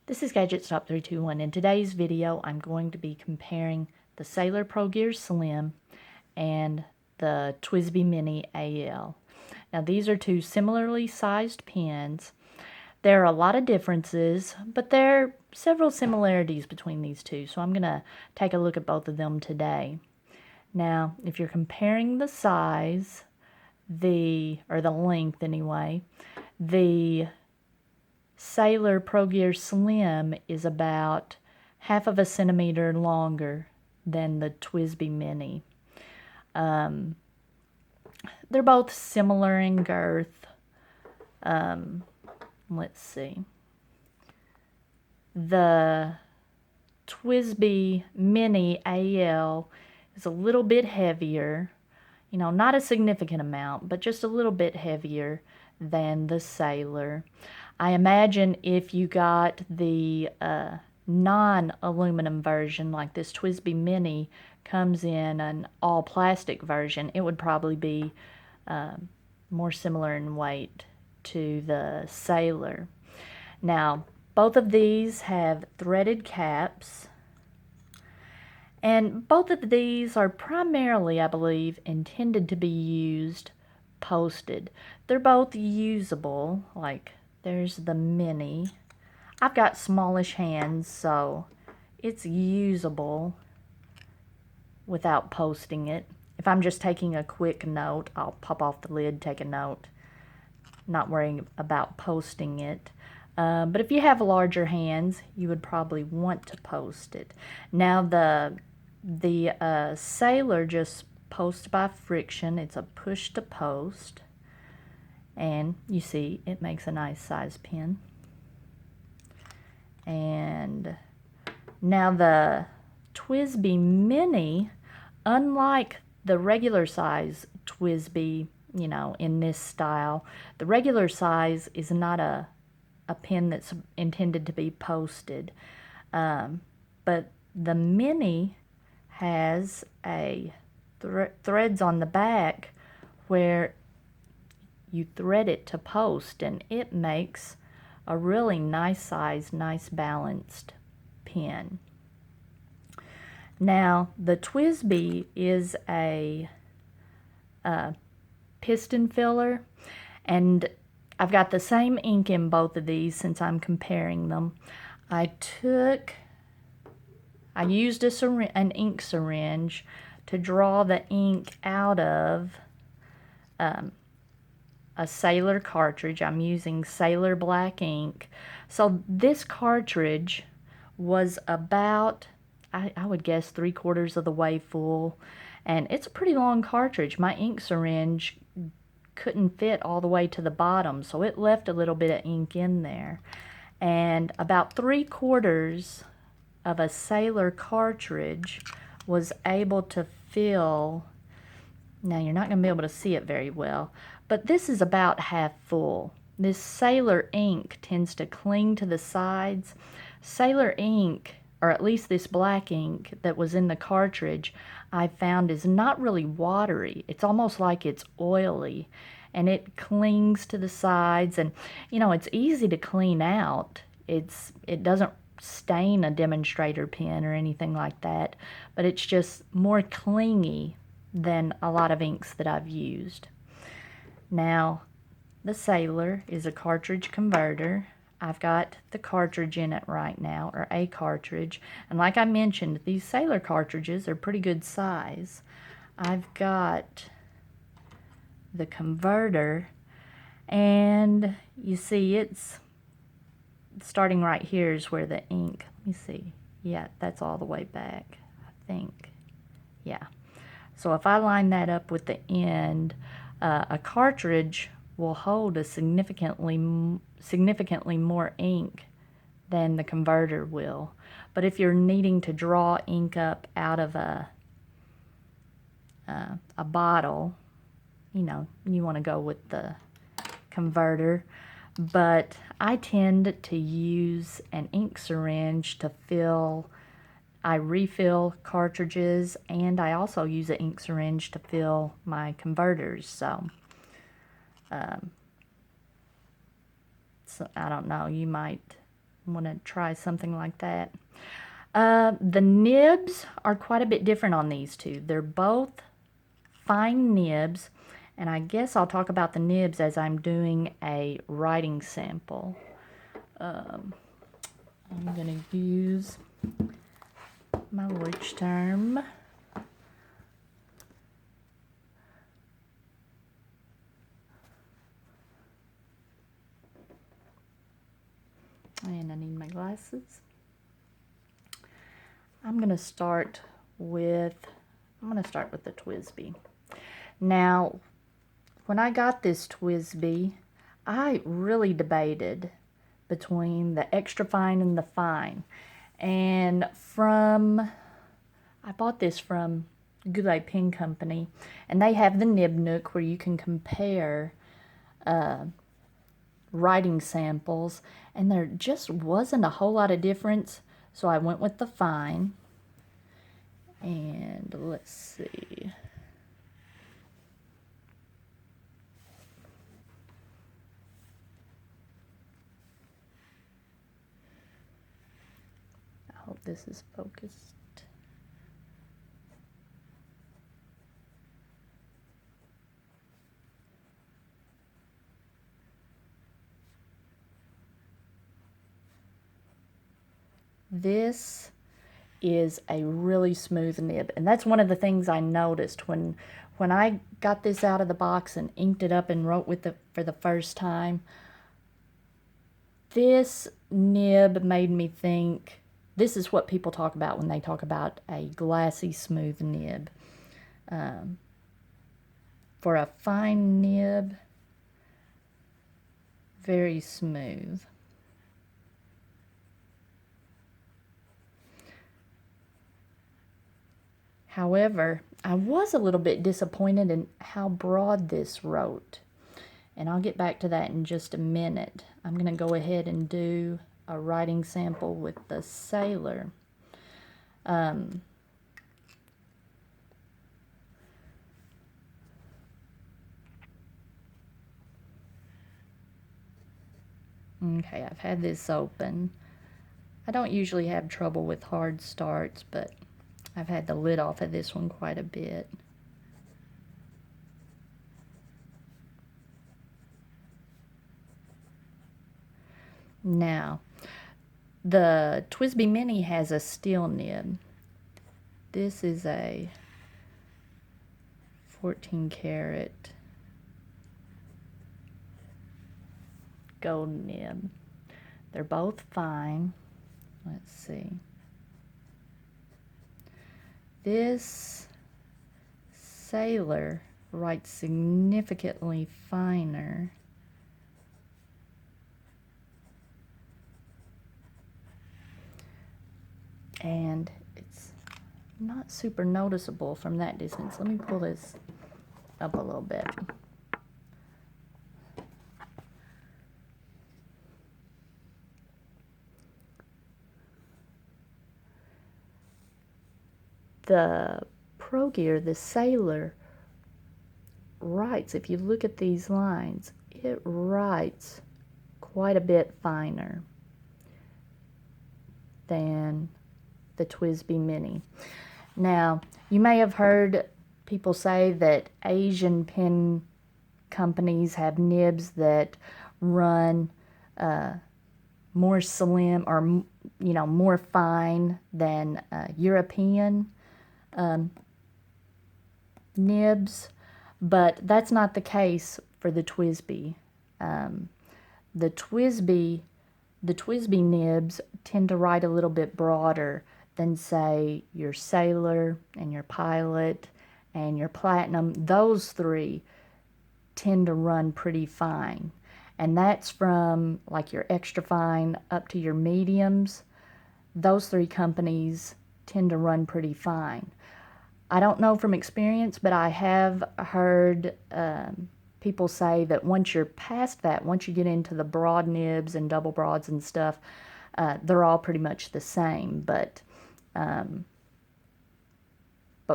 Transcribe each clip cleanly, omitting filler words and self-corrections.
This is Gadget Stop 321. In today's video, I'm going to be comparing the Sailor Pro Gear Slim and the TWSBI Mini AL. Now, these are two similarly sized pens. There are a lot of differences, but there are several similarities between these two, so I'm going to take a look at both of them today. Now, if you're comparing the size, or the length anyway, the Sailor Pro Gear Slim is about 1/2 centimeter longer than the TWSBI Mini. They're both similar in girth. Let's see. The TWSBI Mini AL is a little bit heavier. You know, not a significant amount, but just a little bit heavier than the Sailor. I imagine if you got the non-aluminum version, like this TWSBI Mini comes in an all-plastic version, it would probably be more similar in weight to the Sailor. Now, both of these have threaded caps, and both of these are primarily, I believe, intended to be used posted. They're both usable, like there's the Mini. I've got smallish hands, so it's usable without posting it. If I'm just taking a quick note, I'll pop off the lid, take a note, not worrying about posting it. But if you have larger hands, you would probably want to post it. Now the Sailor just posts by friction. It's a push to post. And you see, it makes a nice size pen. And now the TWSBI Mini, unlike the regular size TWSBI, you know, in this style, the regular size is not a pen that's intended to be posted. But the Mini has a threads on the back where you thread it to post, and it makes a really nice size, nice balanced pen. Now, the TWSBI is a piston filler, and I've got the same ink in both of these since I'm comparing them. I used an ink syringe to draw the ink out of a Sailor cartridge. I'm using Sailor black ink. So this cartridge was about, I would guess, 3/4 of the way full. And it's a pretty long cartridge. My ink syringe couldn't fit all the way to the bottom, so it left a little bit of ink in there. And about 3/4 of a Sailor cartridge was able to fill. Now, you're not going to be able to see it very well, but this is about half full. This Sailor ink tends to cling to the sides. Sailor ink, or at least this black ink that was in the cartridge, I found is not really watery. It's almost like it's oily, and it clings to the sides, and you know, it's easy to clean out. It doesn't stain a demonstrator pen or anything like that, but it's just more clingy than a lot of inks that I've used. Now, the Sailor is a cartridge converter. I've got the cartridge in it right now, or a cartridge, and like I mentioned, these Sailor cartridges are pretty good size. I've got the converter, and you see it's starting right here is where the ink, let me see, yeah, that's all the way back, I think, yeah. So if I line that up with the end, a cartridge will hold a significantly more ink than the converter will. But if you're needing to draw ink up out of a bottle, you know, you want to go with the converter. But I tend to use an ink syringe to fill. I refill cartridges, and I also use an ink syringe to fill my converters. So I don't know, you might want to try something like that. The nibs are quite a bit different on these two. They're both fine nibs, and I guess I'll talk about the nibs as I'm doing a writing sample. I'm going to use my Leuchtturm term. And I need my glasses. I'm going to start with the TWSBI. Now, when I got this TWSBI, I really debated between the extra fine and the fine. And I bought this from Goulet Pen Company, and they have the Nib Nook where you can compare writing samples, and there just wasn't a whole lot of difference, so I went with the fine. And let's see. I hope this is focused. This is a really smooth nib, and that's one of the things I noticed when I got this out of the box and inked it up and wrote with it for the first time. This nib made me think this is what people talk about when they talk about a glassy smooth nib. For a fine nib, very smooth. However, I was a little bit disappointed in how broad this wrote. And I'll get back to that in just a minute. I'm going to go ahead and do a writing sample with the Sailor. Okay, I've had this open. I don't usually have trouble with hard starts, but I've had the lid off of this one quite a bit. Now, the TWSBI Mini has a steel nib. This is a 14 karat gold nib. They're both fine. Let's see. This Sailor writes significantly finer. And it's not super noticeable from that distance. Let me pull this up a little bit. The Pro Gear, the Sailor, writes, if you look at these lines, it writes quite a bit finer than the TWSBI Mini. Now, you may have heard people say that Asian pen companies have nibs that run more slim or, more fine than European nibs, but that's not the case for the TWSBI. The TWSBI nibs tend to write a little bit broader than, say, your Sailor and your Pilot and your Platinum. Those three tend to run pretty fine. And that's from like your extra fine up to your mediums. Those three companies tend to run pretty fine. I don't know from experience, but I have heard people say that once you're past that, once you get into the broad nibs and double broads and stuff, they're all pretty much the same. But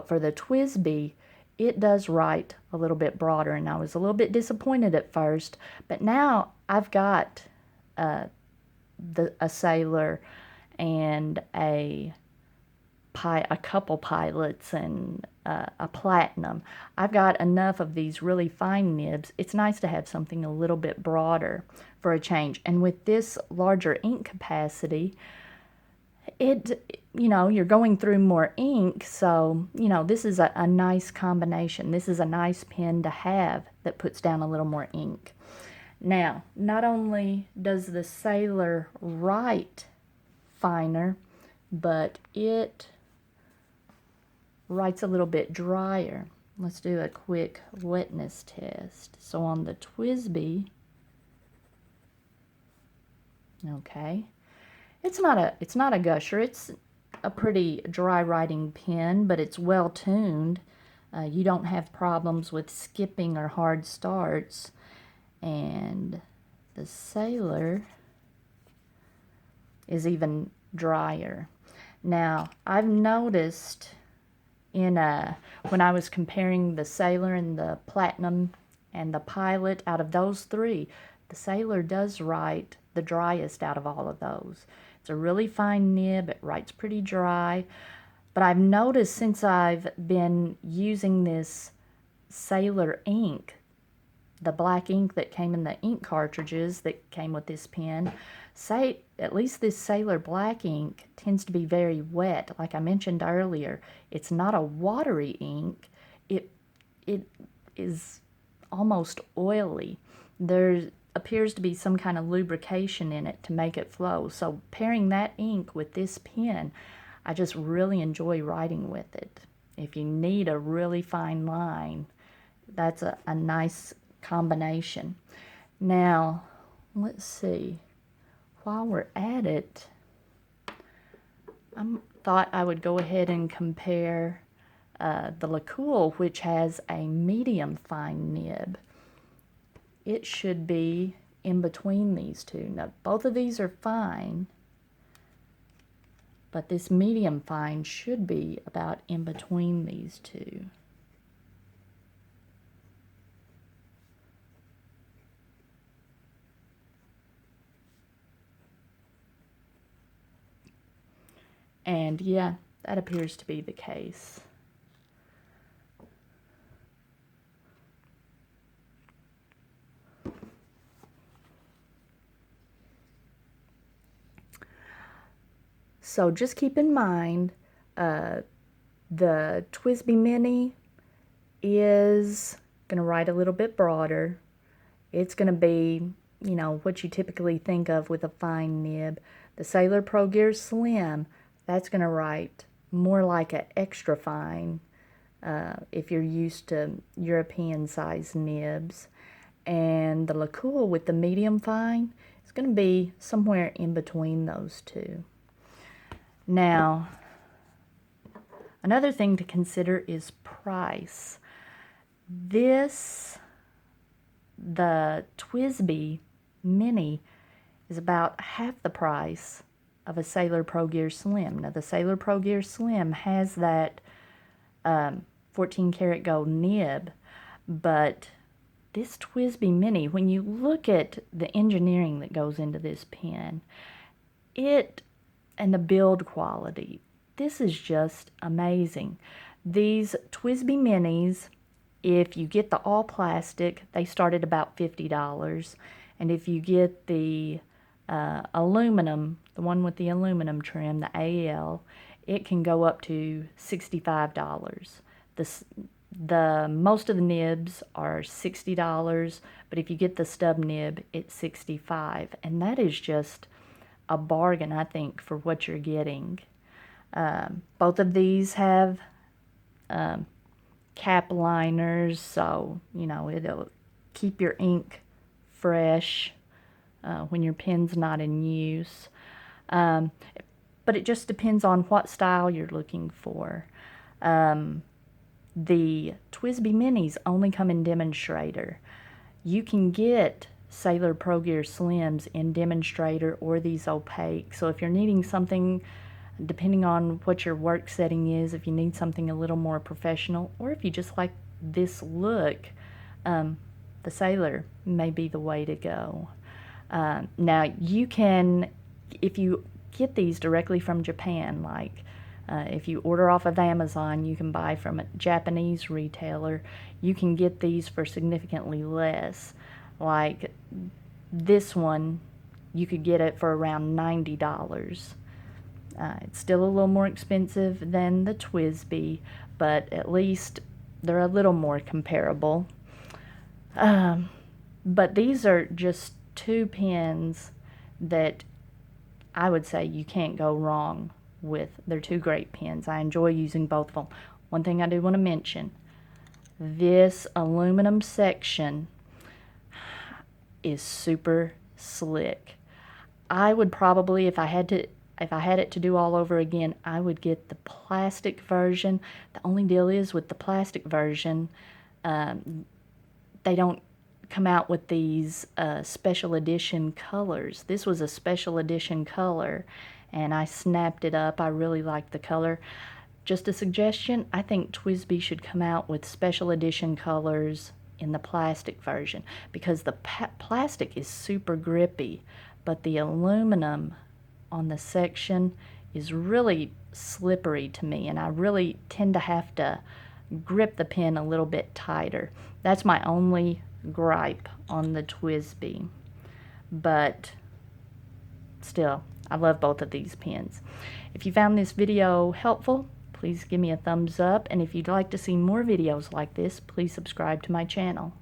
for the TWSBI, it does write a little bit broader, and I was a little bit disappointed at first, but now I've got a Sailor and a couple pilots and a platinum. I've got enough of these really fine nibs. It's nice to have something a little bit broader for a change. And with this larger ink capacity, you're going through more ink, so, this is a nice combination. This is a nice pen to have that puts down a little more ink. Now, not only does the Sailor write finer, but it writes a little bit drier. Let's do a quick wetness test. So on the TWSBI, okay, it's not a gusher. It's a pretty dry writing pen, but it's well tuned. You don't have problems with skipping or hard starts. And the Sailor is even drier. Now, I've noticed when I was comparing the Sailor and the Platinum and the Pilot, out of those three, the Sailor does write the driest out of all of those. It's a really fine nib. It writes pretty dry. But I've noticed since I've been using this Sailor ink, the black ink that came in the ink cartridges that came with this pen, at least this Sailor black ink tends to be very wet. Like I mentioned earlier, it's not a watery ink. It is almost oily. There appears to be some kind of lubrication in it to make it flow. So pairing that ink with this pen, I just really enjoy writing with it. If you need a really fine line, that's a nice combination. Now, let's see. While we're at it, I thought I would go ahead and compare the LeCool, which has a medium fine nib. It should be in between these two. Now, both of these are fine, but this medium fine should be about in between these two. And yeah, that appears to be the case. So just keep in mind, the TWSBI Mini is going to write a little bit broader. It's going to be, what you typically think of with a fine nib. The Sailor Pro Gear Slim, that's going to write more like an extra fine if you're used to European size nibs. And the LeCool with the medium fine is going to be somewhere in between those two. Now, another thing to consider is price. The TWSBI Mini is about half the price of a Sailor Pro Gear Slim. Now, the Sailor Pro Gear Slim has that 14 karat gold nib, but this TWSBI Mini, when you look at the engineering that goes into this pen, and the build quality, this is just amazing. These TWSBI Minis, if you get the all plastic, they start at about $50. And if you get the aluminum, the one with the aluminum trim, the AL, it can go up to $65. The most of the nibs are $60, but if you get the stub nib, it's $65. And that is just a bargain, I think, for what you're getting. Both of these have cap liners, so it'll keep your ink fresh when your pen's not in use. But it just depends on what style you're looking for. The TWSBI Minis only come in demonstrator. You can get Sailor Pro Gear Slims in demonstrator or these opaque. So if you're needing something, depending on what your work setting is, if you need something a little more professional, or if you just like this look, the Sailor may be the way to go. Now, you can if you get these directly from Japan, like if you order off of Amazon, you can buy from a Japanese retailer, you can get these for significantly less. Like this one, you could get it for around $90. It's still a little more expensive than the TWSBI, but at least they're a little more comparable. But these are just two pens that I would say you can't go wrong with. They're two great pens. I enjoy using both of them. One thing I do want to mention, this aluminum section is super slick. I would probably, if I had it to do all over again, I would get the plastic version. The only deal is with the plastic version, they don't come out with these special edition colors. This was a special edition color, and I snapped it up. I really liked the color. Just a suggestion, I think TWSBI should come out with special edition colors in the plastic version, because the plastic is super grippy, but the aluminum on the section is really slippery to me, and I really tend to have to grip the pen a little bit tighter. That's my only gripe on the TWSBI, but still, I love both of these pens. If you found this video helpful, please give me a thumbs up, and if you'd like to see more videos like this, please subscribe to my channel.